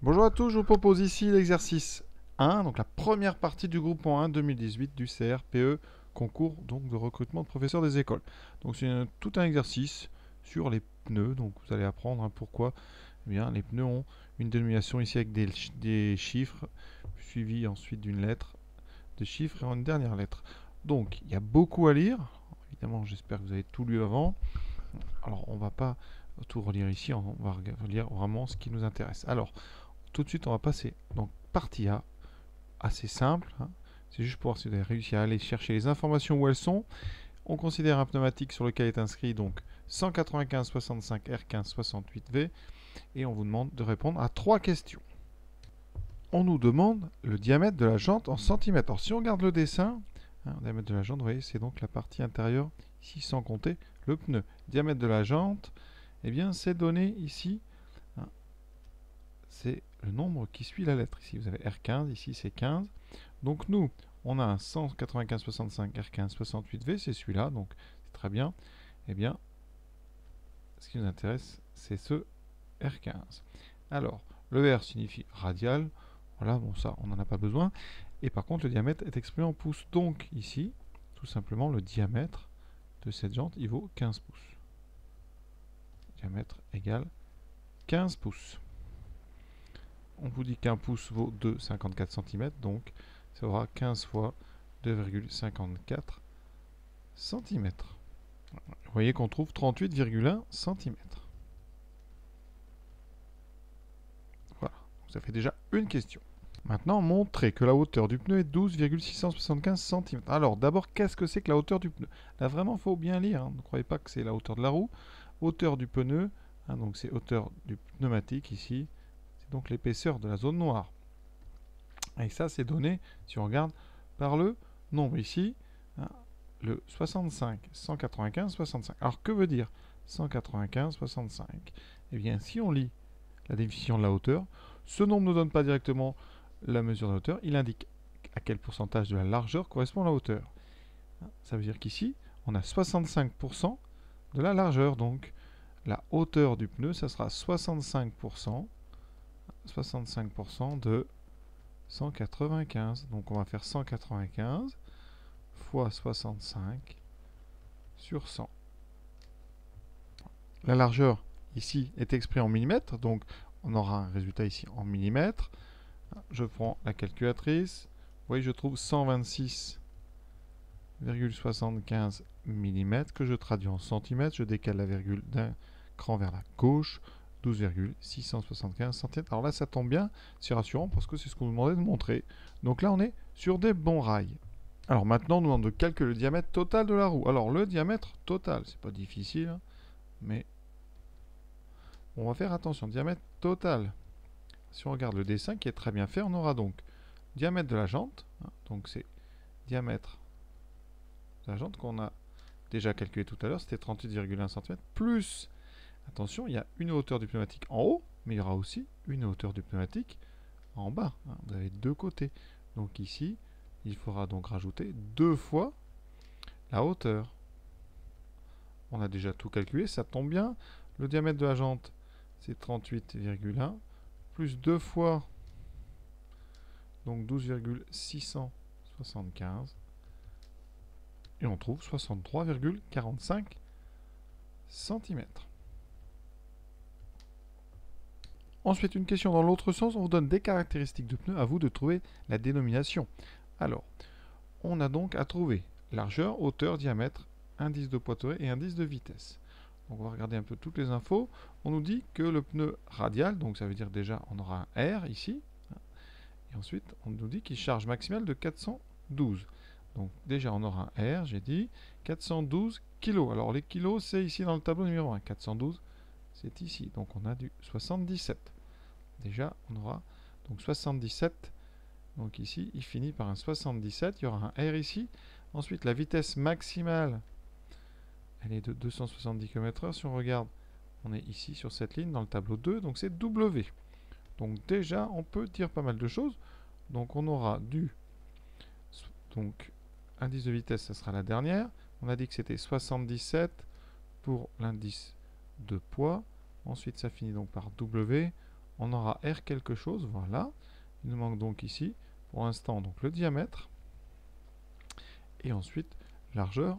Bonjour à tous, je vous propose ici l'exercice 1, donc la première partie du groupement 1 2018 du CRPE, concours donc de recrutement de professeurs des écoles. Donc c'est tout un exercice sur les pneus, donc vous allez apprendre pourquoi les pneus ont une dénomination ici avec des chiffres, suivis ensuite d'une lettre, des chiffres et une dernière lettre. Donc il y a beaucoup à lire, évidemment j'espère que vous avez tout lu avant. Alors on va pas tout relire ici, on va relire vraiment ce qui nous intéresse. Alors tout de suite, on va passer donc partie A, assez simple. C'est juste pour voir si vous avez réussi à aller chercher les informations où elles sont. On considère un pneumatique sur lequel est inscrit donc 195 65 R15 68 V et on vous demande de répondre à trois questions. On nous demande le diamètre de la jante en centimètres. Alors si on regarde le dessin, le diamètre de la jante, vous voyez, c'est donc la partie intérieure ici sans compter le pneu. Diamètre de la jante, eh bien c'est donné ici. C'est le nombre qui suit la lettre. Ici, vous avez R15, ici c'est 15. Donc nous, on a un 195 65 R15 68 V, c'est celui-là, donc c'est très bien. Eh bien, ce qui nous intéresse, c'est ce R15. Alors, le R signifie radial. Voilà, bon ça, on n'en a pas besoin. Et par contre, le diamètre est exprimé en pouces. Donc ici, tout simplement, le diamètre de cette jante, il vaut 15 pouces. Diamètre égale 15 pouces. On vous dit qu'un pouce vaut 2,54 cm, donc ça aura 15 fois 2,54 cm. Vous voyez qu'on trouve 38,1 cm. Voilà, ça fait déjà une question. Maintenant, montrez que la hauteur du pneu est 12,675 cm. Alors, d'abord, qu'est-ce que c'est que la hauteur du pneu? Là, vraiment, il faut bien lire. Ne croyez pas que c'est la hauteur de la roue. Hauteur du pneu, donc c'est hauteur du pneumatique ici. C'est donc l'épaisseur de la zone noire. Et ça, c'est donné, si on regarde, par le nombre ici, le 65, 195, 65. Alors, que veut dire 195, 65? Eh bien, si on lit la définition de la hauteur, ce nombre ne donne pas directement la mesure de la hauteur, il indique à quel pourcentage de la largeur correspond la hauteur. Ça veut dire qu'ici, on a 65% de la largeur, donc la hauteur du pneu, ça sera 65% de 195. Donc on va faire 195 fois 65 sur 100. La largeur ici est exprimée en millimètres, donc on aura un résultat ici en millimètres. Je prends la calculatrice. Vous voyez, je trouve 126,75 mm que je traduis en centimètres. Je décale la virgule d'un cran vers la gauche. 12,675 cm. Alors là, ça tombe bien, c'est rassurant parce que c'est ce qu'on nous demandait de montrer. Donc là, on est sur des bons rails. Alors maintenant, on nous demande de calculer le diamètre total de la roue. Alors le diamètre total, c'est pas difficile, mais on va faire attention. Diamètre total. Si on regarde le dessin qui est très bien fait, on aura donc diamètre de la jante. Donc c'est diamètre de la jante qu'on a déjà calculé tout à l'heure, c'était 38,1 cm, plus, attention, il y a une hauteur du pneumatique en haut, mais il y aura aussi une hauteur du pneumatique en bas. Vous avez deux côtés. Donc ici, il faudra donc rajouter deux fois la hauteur. On a déjà tout calculé, ça tombe bien. Le diamètre de la jante, c'est 38,1, plus deux fois, donc 12,675. Et on trouve 63,45 cm. Ensuite, une question dans l'autre sens, on vous donne des caractéristiques de pneus, à vous de trouver la dénomination. Alors, on a donc à trouver largeur, hauteur, diamètre, indice de poids et indice de vitesse. Donc on va regarder un peu toutes les infos. On nous dit que le pneu radial, donc ça veut dire déjà on aura un R ici, et ensuite on nous dit qu'il charge maximale de 412. Donc déjà on aura un R, j'ai dit, 412 kg. Alors les kilos c'est ici dans le tableau numéro 1, 412 c'est ici, donc on a du 77. Déjà on aura donc 77. Donc ici, il finit par un 77. Il y aura un R ici. Ensuite, la vitesse maximale, elle est de 270 km/h. Si on regarde, on est ici sur cette ligne dans le tableau 2. Donc c'est W. Donc déjà, on peut dire pas mal de choses. Donc on aura du... Donc, indice de vitesse, ça sera la dernière. On a dit que c'était 77 pour l'indice de poids. Ensuite, ça finit donc par W. on aura R quelque chose, voilà. Il nous manque donc ici, pour l'instant, donc le diamètre. Et ensuite, largeur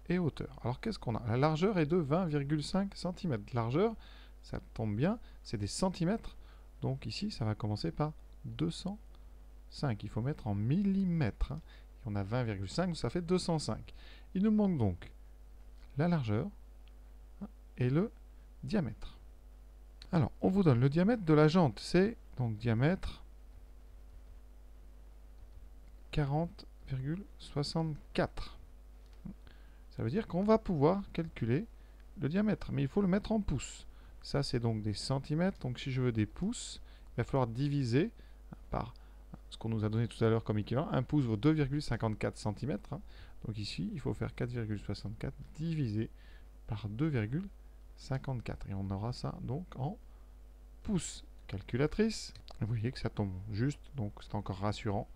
et hauteur. Alors qu'est-ce qu'on a? La largeur est de 20,5 cm. Largeur, ça tombe bien, c'est des centimètres. Donc ici, ça va commencer par 205. Il faut mettre en millimètres. Hein. Et on a 20,5, ça fait 205. Il nous manque donc la largeur et le diamètre. Alors, on vous donne le diamètre de la jante. C'est donc diamètre 40,64. Ça veut dire qu'on va pouvoir calculer le diamètre, mais il faut le mettre en pouces. Ça, c'est donc des centimètres. Donc, si je veux des pouces, il va falloir diviser par ce qu'on nous a donné tout à l'heure comme équivalent. Un pouce vaut 2,54 cm. Donc ici, il faut faire 4,64 divisé par 2,54. Et on aura ça donc en pouces. Calculatrice. Vous voyez que ça tombe juste, donc c'est encore rassurant.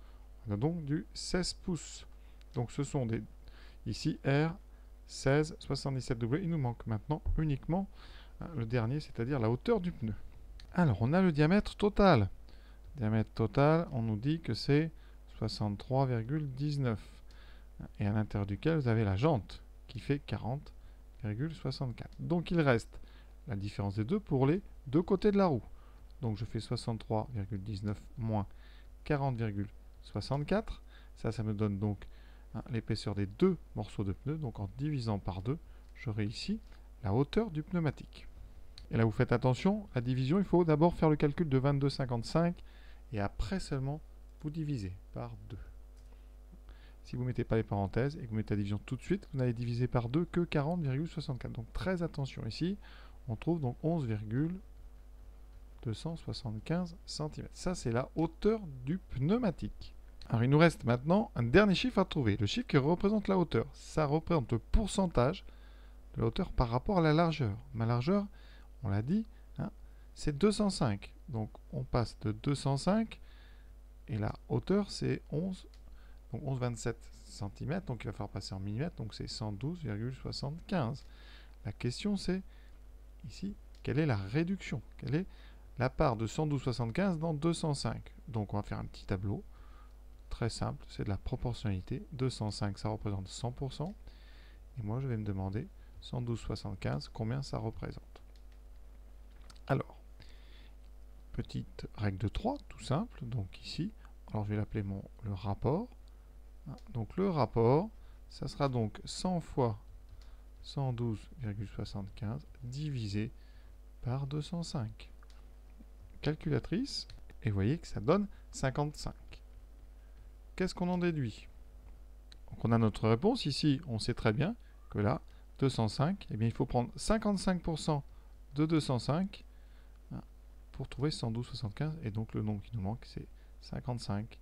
On a donc du 16 pouces. Donc ce sont des... Ici, R 16 77W. Il nous manque maintenant uniquement le dernier, c'est-à-dire la hauteur du pneu. Alors, on a le diamètre total. Diamètre total, on nous dit que c'est 63,19. Et à l'intérieur duquel vous avez la jante qui fait 40,64. Donc il reste la différence des deux pour les deux côtés de la roue. Donc je fais 63,19 moins 40,64. Ça me donne donc l'épaisseur des deux morceaux de pneus. Donc en divisant par 2, j'aurai ici la hauteur du pneumatique. Et là vous faites attention, la division, il faut d'abord faire le calcul de 22,55 et après seulement vous divisez par 2. Si vous ne mettez pas les parenthèses et que vous mettez la division tout de suite, vous n'allez diviser par 2 que 40,64. Donc très attention ici, on trouve donc 11,275 cm. Ça c'est la hauteur du pneumatique. Alors il nous reste maintenant un dernier chiffre à trouver. Le chiffre qui représente la hauteur. Ça représente le pourcentage de la hauteur par rapport à la largeur. Ma largeur, on l'a dit, hein, c'est 205. Donc on passe de 205 et la hauteur c'est 11,27 cm. Donc il va falloir passer en millimètres. Donc c'est 112,75. La question c'est ici, quelle est la réduction? Quelle est la part de 112,75 dans 205? Donc on va faire un petit tableau. Très simple, c'est de la proportionnalité. 205, ça représente 100%. Et moi, je vais me demander 112,75, combien ça représente. Alors, petite règle de 3, tout simple. Donc ici, alors je vais l'appeler le rapport. Donc le rapport, ça sera donc 100 fois 112,75 divisé par 205. Calculatrice, et vous voyez que ça donne 55. Qu'est-ce qu'on en déduit? Donc on a notre réponse ici, on sait très bien que là, 205, eh bien il faut prendre 55% de 205 pour trouver 112,75 et donc le nombre qui nous manque c'est 55.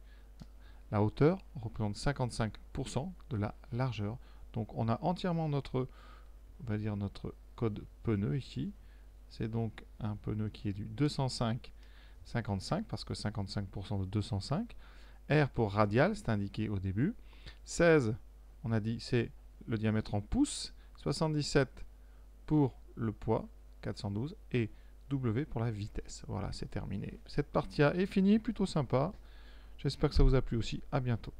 La hauteur représente 55% de la largeur. Donc on a entièrement notre, on va dire notre code pneu ici. C'est donc un pneu qui est du 205,55 parce que 55% de 205. R pour radial, c'est indiqué au début. 16, on a dit, c'est le diamètre en pouces. 77 pour le poids, 412. Et W pour la vitesse. Voilà, c'est terminé. Cette partie-là est finie, plutôt sympa. J'espère que ça vous a plu aussi. À bientôt.